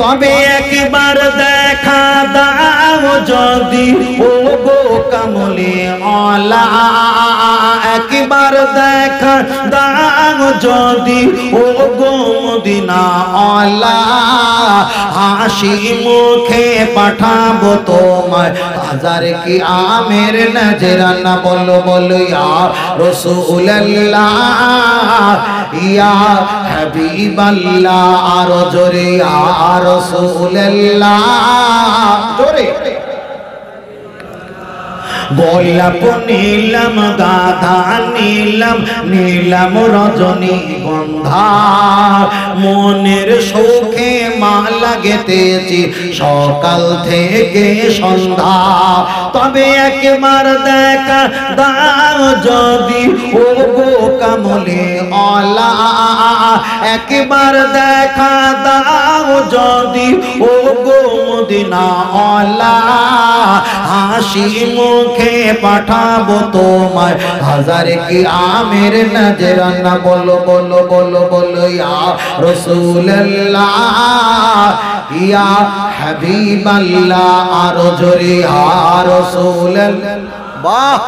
তবে একবার দেখা দাও যদি ও গো কামলে আলা, একবার দেখা দাও যদি ও গো মদিনা আলা, হাসি মুখে পাঠাবো তোমায় হাজার কি আমের নজরানা। বলো বলো ইয়া রাসূলুল্লাহ ইয়া হাবিবাল্লাহ, আরো জোরে ইয়া রাসূলুল্লাহ, জোরে। গোলাপ নীলাম গাধা নীলাম নীলাম রজনীগন্ধা, মনের সুখে মালা গেঁথেছি সকাল থেকে সন্ধ্যা। তবে একবার দেখা দাও যদি ও গো কামলে আলা, একবার দেখা দাও যদি ও গো মদিনা আলা, হাসি মুখে পাঠাবো তোমায় হাজার কি আমের নজরানা। বলো বলো বলো বলো ইয়া রাসূলুল্লাহ ইয়া হাবিবাল্লাহ, আরো জোরে ইয়া রাসূলুল্লাহ। বাহ!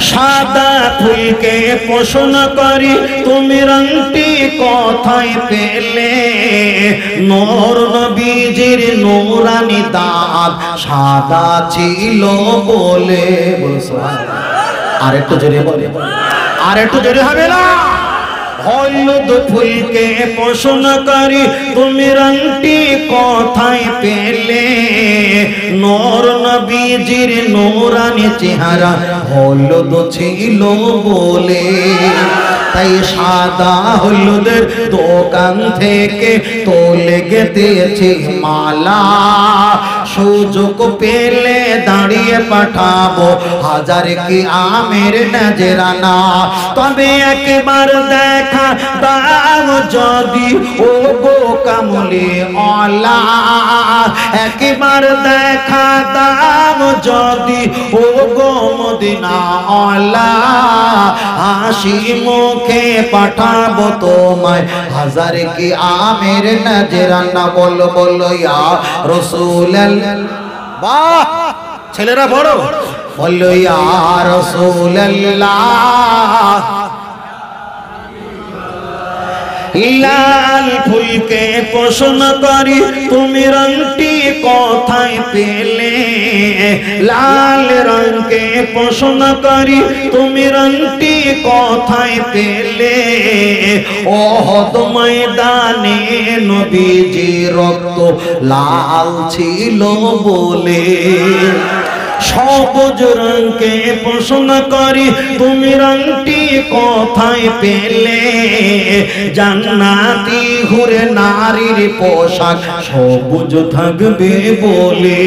সাদা ফুলকে পোষণ করি তুমি রংটি কোথায় পেলে, নূর নবীজির নূরানি দাঁত সাদা ছিল বলে। আর একটু জোরে বলে, আর একটু জোরে হবে না? হলুদ ফুলকে পোষণ করি তুমি রংটি কোথায় পেলে, নূর নবীজির নূরানি চেহারা হলুদ ছিল বলে। তাই সাদা হলুদের দোকান থেকে তোলে গেঁথেছি মালা, সুযোগ পেলে দাঁড়িয়ে পাঠাবো হাজার কি আমের নজরানা। তবে একবার দেখা দাও যদি ও গো কামলে আলা, একবার দেখা দাও যদি ও গো মদিনা আলা, হাসি মুখে পাঠাবো তোমায় হাজার কি আমের নজরানা। বলো বলো ইয়া রাসূলুল্লাহ। বাহ! ছেলেরা বড় বলো ইয়া রাসূলুল্লাহ। লাল ফুলকে পোষণ করি তুমি রংটি কোথায় পেলে, লাল রঙকে পোষণ করি তুমি রংটি কোথায় পেলে, ওহদ ময়দানে নবীজি রক্ত লাল ছিল বলে। সবুজ রঙকে পোষণ করি তুমি রংটি কোথায় পেলে, জান্নাতি হুরে নারীর পোশাক সবুজ থাকবে বলে।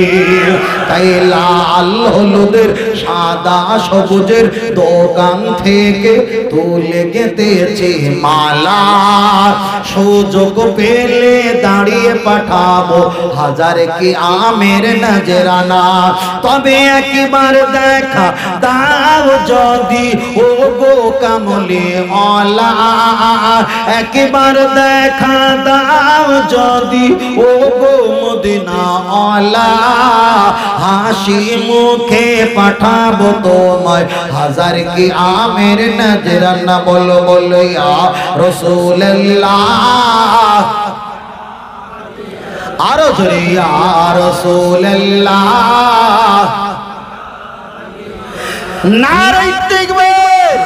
তাই লাল হলুদের সাদা সবুজের দোকান থেকে তুলে গেঁথেছি মালা, সুযোগ পেলে দাঁড়িয়ে পাঠাবো হাজার কি আমের নজরানা। তবে একবার দেখা দাও যদি ও গো কামলে আলা, একবার দেখা দাও যদি ও গো মদিনা আলা, হাসি মুখে পাঠাবো তোমায় হাজার কি আমের নজরানা। বলো বলো ইয়া রাসূলুল্লাহ, আরো জোরে ইয়া রাসূলুল্লাহ। নারে তাকবীর।